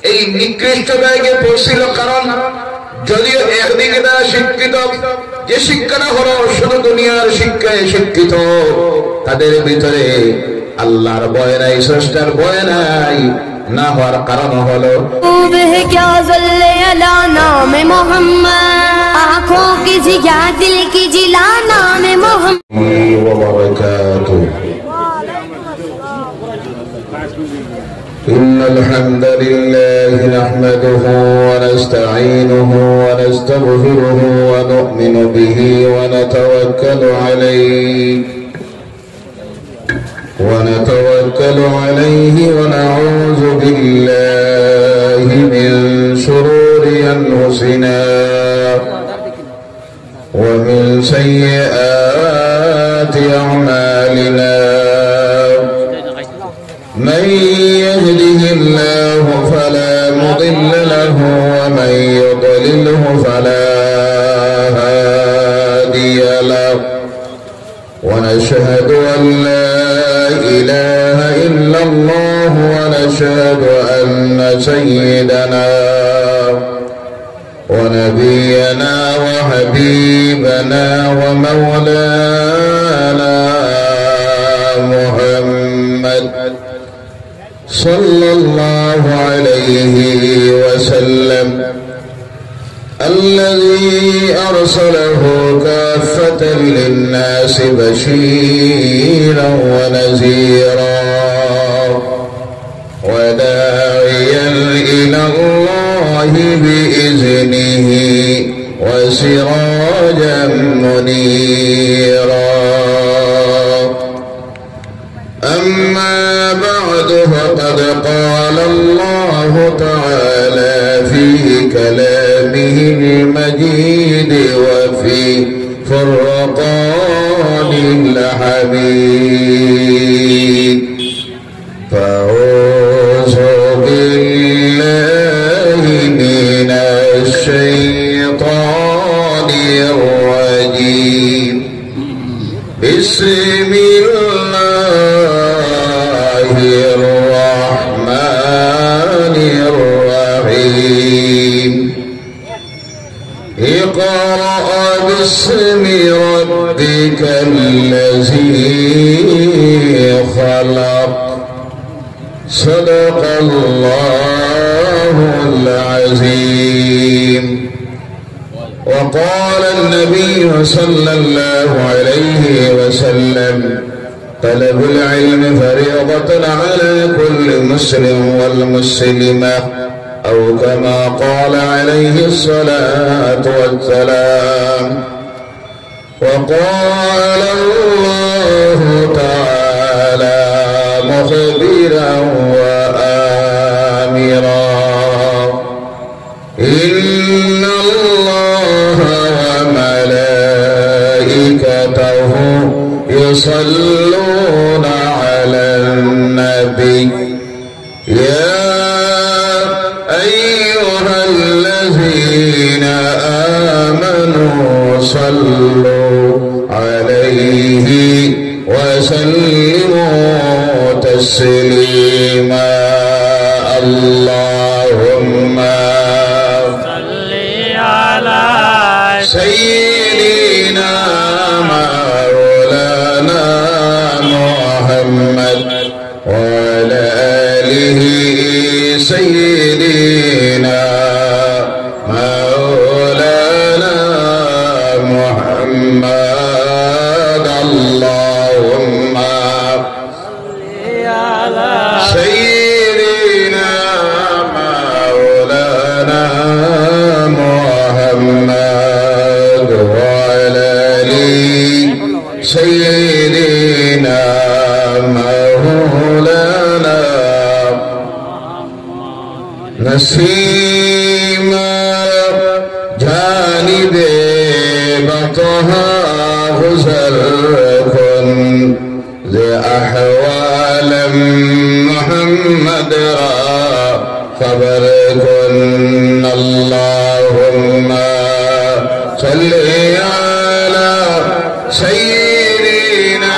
এই নিকৃষ্ট জায়গায় পৌঁছিল, কারণ যদিও একদিকে তারা শিক্ষিত, যে শিক্ষাটা হলো শুধু দুনিয়ার শিক্ষায় শিক্ষিত, তাদের ভিতরে আল্লাহর ভয় নাই, স্রষ্টার ভয় নাই। না হওয়ার কারণ হলো आँखों की जिया दिल की जिला नाम मोहम्मद। إن الحمد لله نحمده ونستعينه ونستغفره ونؤمن به ونتوكل عليه ونعوذ بالله من شرور أنفسنا ومن سيئات أعمالنا. من يهده الله فلا مضل له ومن يضلله فلا هادي له. ونشهد أن لا إله إلا الله ونشهد أن سيدنا ونبينا وحبيبنا ومولانا محمد صلى الله عليه وسلم الذي أرسله كافة للناس بشيرا ونذيرا وداعيا إلى الله بإذنه وسراجا منيرا. أما بعد فقد قال الله تعالى في كلامه المجيد وفي فرقان الحميد. فأعوذ بالله من الشيطان الرجيم. بسم الله الرحمن الرحيم. اقرأ باسم ربك الذي خلق. صدق الله العظيم. وقال النبي صلى الله عليه وسلم طلب العلم فريضة على كل مسلم والمسلمة، أو كما قال عليه الصلاة والسلام. وقال الله تعالى مخبرا وآمرا إن الله وملائكته يصلون على النبي يا أيها الذين آمنوا صلوا عليه وسلموا تسليما. اللهم صل على سيدنا مولانا محمد وعلى آله سيدنا مولانا محمد. اللهم سيدنا مولانا محمد وعلى آله سيدنا مولانا نسيما جانب بطها غزل كن ذي أحوال محمد خبر كن. اللهم صل على سيدنا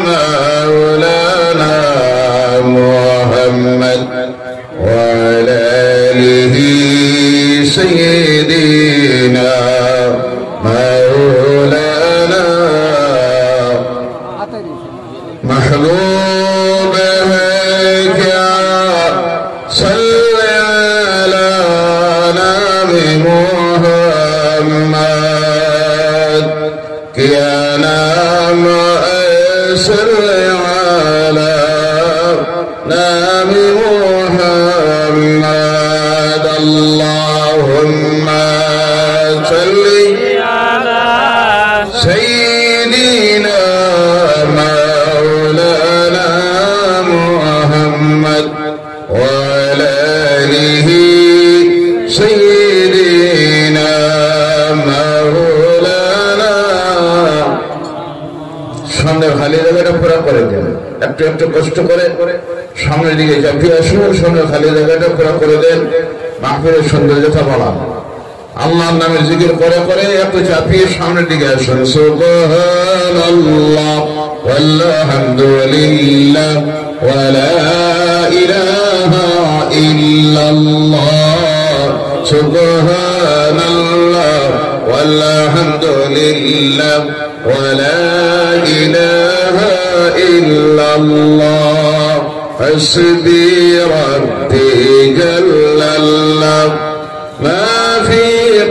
مولانا محمد نام محمد اللهم صل على سيدنا مولانا محمد وعلى آله سيدنا مولانا সামনে খালি জায়গাটা পুরা করে দেন একটু একটু কষ্ট করে সামনের দিকে চাপিয়ে আসুন সামনে খালি জায়গাটা পুরা করে দেন মাহফিলের সৌন্দর্যতা বলা আল্লাহর নামের জিকির করে করে একটু চাপিয়ে সামনের দিকে আসুন সুবহানাল্লাহ ওয়ালহামদুলিল্লাহ ওয়া লা ইলাহা ইল্লাল্লাহ সুবহানাল্লাহ ওয়ালহামদুলিল্লাহ ওয়া লা ইলাহা ইল্লাল্লাহ হাসবি রাব্বি জাল্লাল্লাহ মা ফি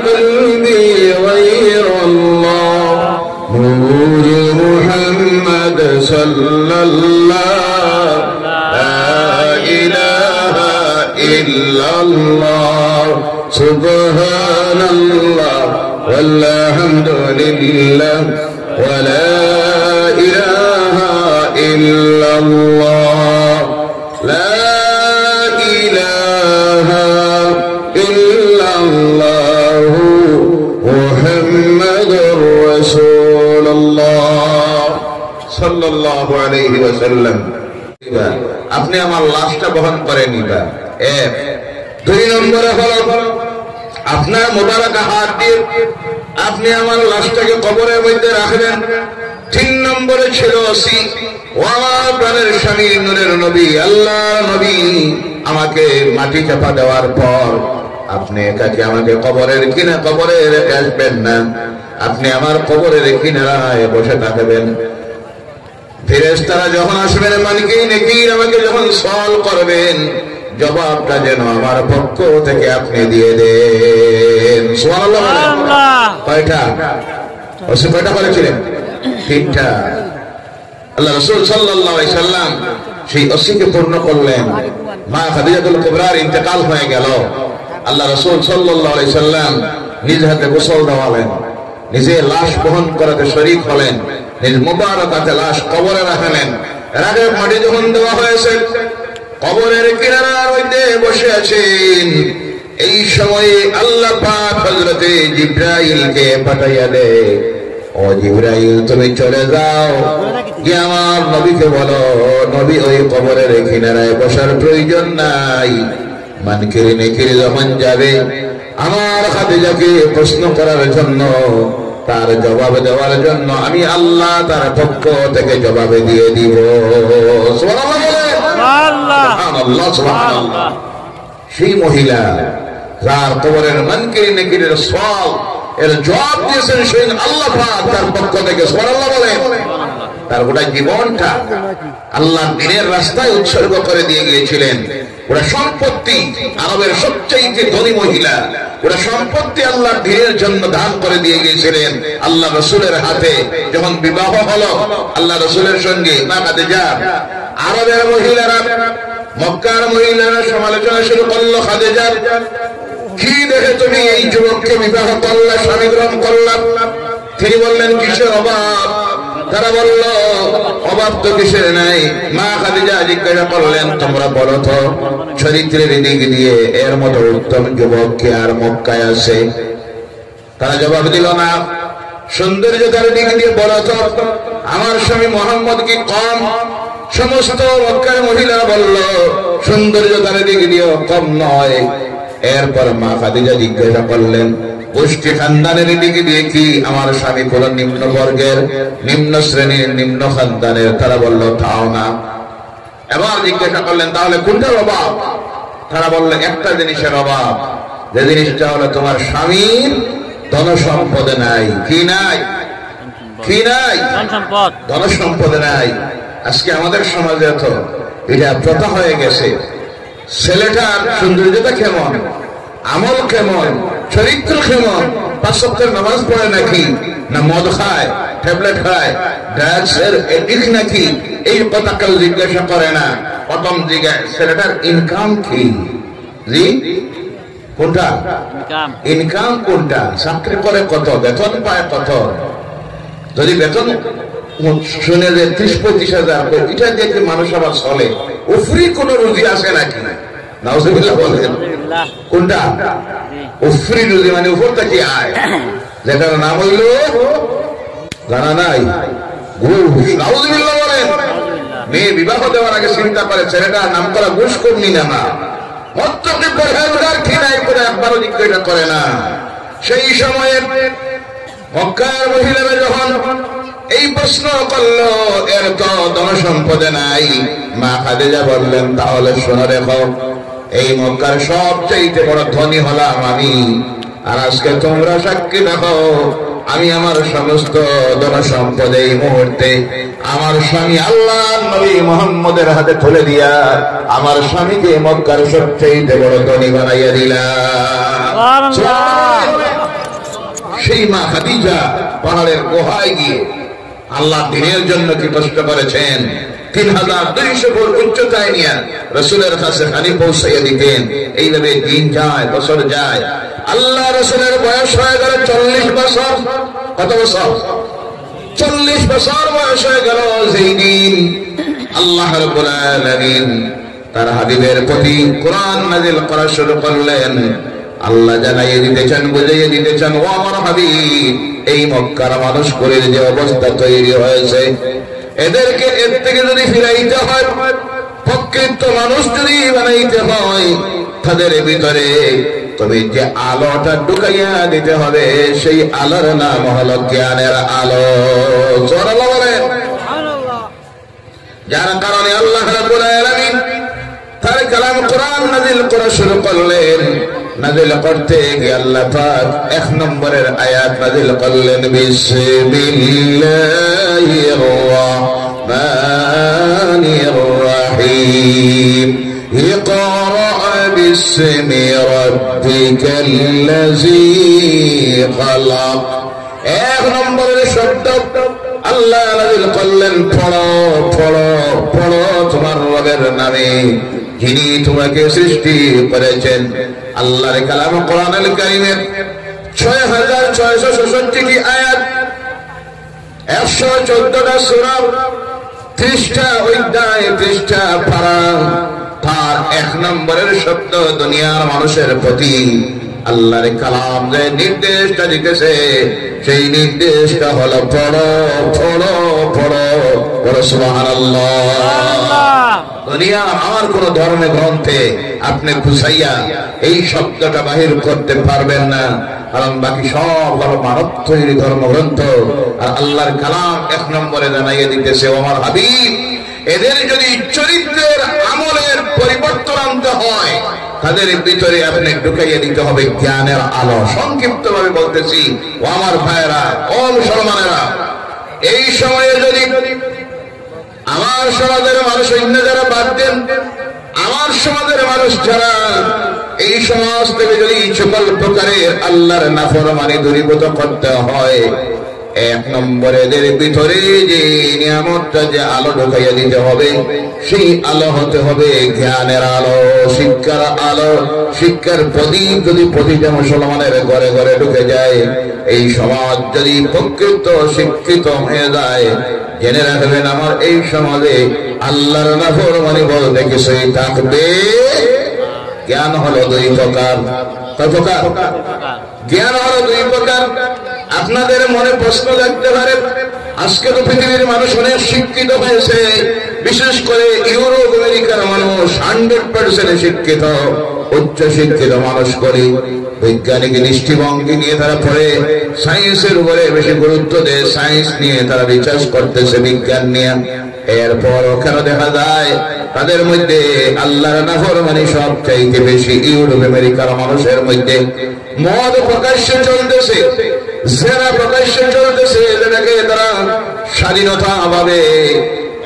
قلبي غير الله نور محمد صلى الله لا إله إلا الله سبحان الله والحمد لله ولا إله إلا الله لا إله إلا الله محمد رسول الله صلى الله عليه وسلم আপনি আমার লাশটা বহন করে নিবা এক দুই নম্বরে হলো আপনার মোবারক হাত দিয়ে আপনি আমার লাশটাকে কবরের মধ্যে রাখবেন তিন নম্বরে ছিল ওসি ও আমার প্রাণের স্বামী নূরের নবী আল্লাহ নবী আমাকে মাটি চাপা দেওয়ার পর আপনি একাকে আমাকে কবরের কবরে রেখে আসবেন না আপনি আমার কবরের কিনারায় বসে থাকবেন ফেরেশতারা যখন আসবেন মানকি নেকির আমাকে যখন সওয়াল করবেন জবাবটা যেন আমার পক্ষ থেকে আপনি দিয়ে দেন সুবহানাল্লাহ কয়টা ওসি কয়টা বলেছিলেন তিনটা আল্লাহ রাসূল সাল্লাল্লাহু আলাইহি সাল্লাম সেই ওসিকে পূর্ণ করলেন মা খাদিজাতুল কুবরার ইন্তেকাল হয়ে গেল আল্লাহ রাসূল সাল্লাল্লাহু আলাইহি সাল্লাম নিজ হাতে গোসল দেওয়ালেন নিজে লাশ বহন করাতে শরীক হলেন নিজ মুবারক হাতে লাশ কবরে রাখলেন এর আগে মাটি যখন দেওয়া হয়েছে কবরের কিনারার মধ্যে বসে আছেন এই সময়ে আল্লাহ পাক হযরতে জিবরাইলকে পাঠাইয়া দেয় ও জিবরাইল তুমি চলে যাও গিয়ে আমার নবীকে বলো নবী ওই কবরের কিনারায় বসার প্রয়োজন নাই মানকিরি নেকিরি যখন যাবে আমার খাদিজাকে প্রশ্ন করার জন্য তার জবাব দেওয়ার জন্য আমি আল্লাহ তার পক্ষ থেকে জবাব দিয়ে দিব সুবহানাল্লাহ সুবহানাল্লাহ সেই মহিলা যার কবরের মানকিরি নেকিরির সওয়াল এর জবাব দিয়েছেন সেই আল্লাহ পাক তার পক্ষ থেকে সুবহানাল্লাহ বলেন তার গোটা জীবনটা আল্লাহর দ্বীনের রাস্তায় উৎসর্গ করে দিয়ে গিয়েছিলেন ওরা সম্পত্তি আরবের সবচেয়ে ধনী মহিলা ওরা সম্পত্তি আল্লাহর দ্বীনের জন্য দান করে দিয়ে গিয়েছিলেন আল্লাহ রাসূলের হাতে যখন বিবাহ হলো আল্লাহ রাসূলের সঙ্গে মা খাদিজা আরবের মহিলারা মক্কার মহিলারা সমালোচনা শুরু করলো খাদিজা কি দেখে তুমি এই যুবককে বিবাহ করলা স্বামী গ্রহণ করলাম তিনি বললেন কিসের অভাব তারা বলল অভাব তো কিসের নাই মা খাদিজা জিজ্ঞাসা করলেন তোমরা বলো তো চরিত্রের দিক দিয়ে এর মতো উত্তম যুবক কে আর মক্কায় আছে তারা জবাব দিল না সৌন্দর্যতার দিক দিয়ে বলো তো আমার স্বামী মোহাম্মদ কি কম সমস্ত মক্কার মহিলা বলল সৌন্দর্যতার দিক দিয়ে কম নয় এরপর মা খাদিজা জিজ্ঞাসা করলেন গোষ্ঠী খানদানের দিকে দিয়ে কি আমার স্বামী কোন নিম্ন বর্গের নিম্ন শ্রেণীর নিম্ন খানদানের তারা বলল তাও না এবার জিজ্ঞাসা করলেন তাহলে কোনটার অভাব তারা বললেন একটা জিনিসের অভাব যে জিনিসটা হলো তোমার স্বামীর ধন সম্পদ নাই কি নাই কি নাই ধন সম্পদ নাই আজকে আমাদের সমাজে তো এটা প্রথা হয়ে গেছে ছেলেটার সৌন্দর্যতা কেমন আমল কেমন চরিত্র কেমন 5 ওয়াক্তের নামাজ পড়ে নাকি, না মদ খায়, ট্যাবলেট খায়, ড্রাগসের এডিক্ট নাকি, এই কথা কেউ জিজ্ঞাসা করে না। প্রথম জিজ্ঞাসা ছেলেটার ইনকাম কি? জি কোনটা? ইনকাম কোনটা? চাকরি করে কত, বেতন পায় কত? যদি বেতন শুনে যে 30-35 হাজার, এটা দিয়ে মানুষ আবার চলে, উফরি কোন রুজি আছে নাকি? নাউজুবিল্লাহ বলেন। কোনটা উফরি রুজি? মানে উপর থেকে আয়, যেটার নাম হইল জানা নাই ঘুষ। নাউজুবিল্লাহ বলেন। মেয়ে বিবাহ দেওয়ার আগে চিন্তা করে ছেলেটার নাম করা ঘুষ করনি না, মত্তকে পরেজগার খিনাই করে একবারও জিজ্ঞাসা করে না। সেই সময়ে মক্কার মহিলারা যখন এই প্রশ্ন করলো, এর তো ধনসম্পদে নাই, মা খাদিজা বললেন তাহলে শোনো রেখো, এই মক্কার সবচেয়ে বড় ধনী হলাম আমি, আর আজকে তোমরা সাক্ষী দেখো আমি আমার সমস্ত ধনসম্পদ এই মুহূর্তে আমার স্বামী আল্লাহ নবী মুহাম্মদের হাতে তুলে দিয়া আমার স্বামীকে মক্কার সবচেয়ে বড় ধনী বানাইয়া দিলাম। সেই মা খাদিজা পাহাড়ের গুহায় গিয়ে আল্লাহ দিনের জন্য কি কষ্ট করেছেন, 3200 ফুট উচ্চতায় নিয়ে রাসূলের কাছে পানি পৌঁছাইয়া দিতেন। এইভাবে দিন যায়, বছর যায়, আল্লাহ রাসূলের বয়স হয়ে গেল 40 বছর। কত বছর? 40 বছর বয়স হয়ে গেল। সেই দিন আল্লাহ রাব্বুল আলামিন তার হাবিবের প্রতি কোরআন নাযিল করা শুরু করলেন। আল্লাহ জানাইয়ে দিতেছেন, বুঝাইয়ে দিতেছেন, ও আমার হাবিব, এই মক্কার মানুষ করে যে অবস্থা তৈরি হয়েছে, এদেরকে এর থেকে যদি ফিরাইতে হয়, প্রকৃত মানুষ যদি বানাইতে হয়, তাদের ভিতরে তবে যে আলোটা ঢুকাইয়া দিতে হবে, সেই আলোর নাম হলো জ্ঞানের আলো। সুবহানাল্লাহ বলেন। যার কারণে আল্লাহ রাব্বুল আলামিন তার কালাম কোরআন নাযিল করা শুরু করলেন। নাযিল করতে গিয়ে আল্লাহ পাক 1 নম্বরের আয়াত নাযিল করলেন, বিসমিল্লাহির রাহমানির রাহিম, ইকরা বিসমি রাব্বিকাল্লাযী খালাক। 1 নম্বরের শব্দ আল্লাহ নাযিল করলেন, পড়ো পড়ো পড়ো তোমার রবের নামে, যিনি তোমাকে সৃষ্টি করেছেন। আল্লাহর কালাম কোরআনুল কারীমের 6666টি আয়াত, 114টা সূরা, 30টা অধ্যায়, 30টা পারা। তার 1 নম্বরের শব্দ দুনিয়ার মানুষের প্রতি আল্লাহর কালাম যে নির্দেশটা দিতেছে, সেই নির্দেশটা হলো পড়ো পড়ো পড়ো পড়ো। সুবহানাল্লাহ। দুনিয়া আমার কোন ধর্মে গ্রন্থে আপনি খুঁজাইয়া এই শব্দটা বাহির করতে পারবেন না, কারণ বাকি সব হলো মানব তৈরি ধর্মগ্রন্থ। আর আল্লাহর কালাম 1 নম্বরে জানাইয়ে দিতেছে, ও আমার হাবিব, এদের যদি চরিত্রের আমলের পরিবর্তন আনতে হয়, তাদের ভিতরে আপনি ঢুকাইয়া দিতে হবে জ্ঞানের আলো। সংক্ষিপ্ত ভাবে বলতেছি, ও আমার ভাইয়েরা, ও মুসলমানেরা, এই সময়ে যদি আমার সমাজের মানুষ অন্য যারা বাদ দেন, আমার সমাজের মানুষ যারা এই সমাজ থেকে যদি সকল প্রকারের আল্লাহর নাফরমানি দূরীভূত করতে হয়, 1 নম্বরে এদের ভিতরে যে নিয়ামতটা, যে আলো ঢুকাইয়া দিতে হবে, সেই আলো হতে হবে জ্ঞানের আলো, শিক্ষার আলো। শিক্ষার প্রদীপ যদি প্রতিটা মুসলমানের ঘরে ঘরে ঢুকে যায়, এই সমাজ যদি প্রকৃত শিক্ষিত হয়ে যায়, জেনে রাখবেন আমার এই সমাজে আল্লাহর নাফরমানি বলতে কিছুই থাকবে। জ্ঞান হলো 2 প্রকার। কয় প্রকার? জ্ঞান হলো 2 প্রকার। আপনাদের মনে প্রশ্ন জাগতে পারে, আজকে তো পৃথিবীর মানুষ অনেক শিক্ষিত হয়েছে, বিশেষ করে ইউরোপ আমেরিকার মানুষ 100% শিক্ষিত, উচ্চ শিক্ষিত মানুষ করে বৈজ্ঞানিক দৃষ্টিভঙ্গি নিয়ে তারা পড়ে, সায়েন্সের উপরে বেশি গুরুত্ব দেয়, সায়েন্স নিয়ে তারা রিসার্চ করতেছে, বিজ্ঞান নিয়ে। এরপর ওখানে দেখা যায় তাদের মধ্যে আল্লাহর নাফরমানি সবচাইতে বেশি। ইউরোপ আমেরিকার মানুষের মধ্যে মদ প্রকাশ্যে চলতেছে, জেনা প্রকাশ্যে চলতেছে, যেটাকে তারা স্বাধীনতা ভাবে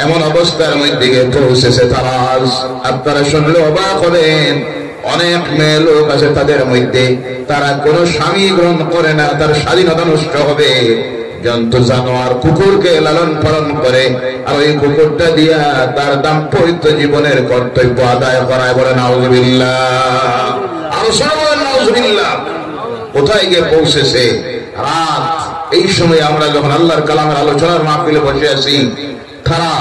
এমন অবস্থার মধ্যে পৌঁছেছে তারা। আপনারা শুনলে অবাক হবেন, অনেক মেয়ে লোক আছে তাদের মধ্যে, তারা কোনো স্বামী গ্রহণ করে না, তার স্বাধীনতা নষ্ট হবে, জন্তু জানোয়ার কুকুরকে লালন পালন করে, আর ওই কুকুরটা দিয়া তার দাম্পত্য জীবনের কর্তব্য আদায় করায়। বলে নাউজুবিল্লাহ, নাউজুবিল্লাহ। কোথায় গিয়ে পৌঁছেছে রাত? এই সময় আমরা যখন আল্লাহর কালামের আলোচনার মাহফিলে বসে আছি, তারা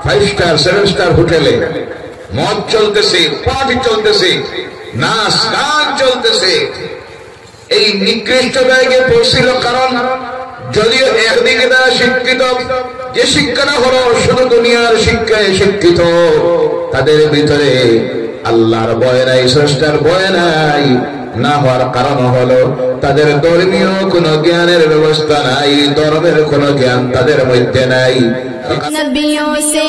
5 স্টার 7 স্টার হোটেলে মদ চলতেছে, পার্টি চলতেছে, নাচ গান চলতেছে। এই নিকৃষ্ট জায়গায় পৌঁছিল কারণ যদিও একদিকে তারা শিক্ষিত, যে শিক্ষাটা হলো শুধু দুনিয়ার শিক্ষায় শিক্ষিত, তাদের ভিতরে আল্লাহর ভয় নাই, স্রষ্টার ভয় নাই। না হওয়ার কারণ হলো তাদের ধর্মীয় কোনো জ্ঞানের ব্যবস্থা নাই, ধর্মের কোনো জ্ঞান তাদের মধ্যে নাই। नबियों से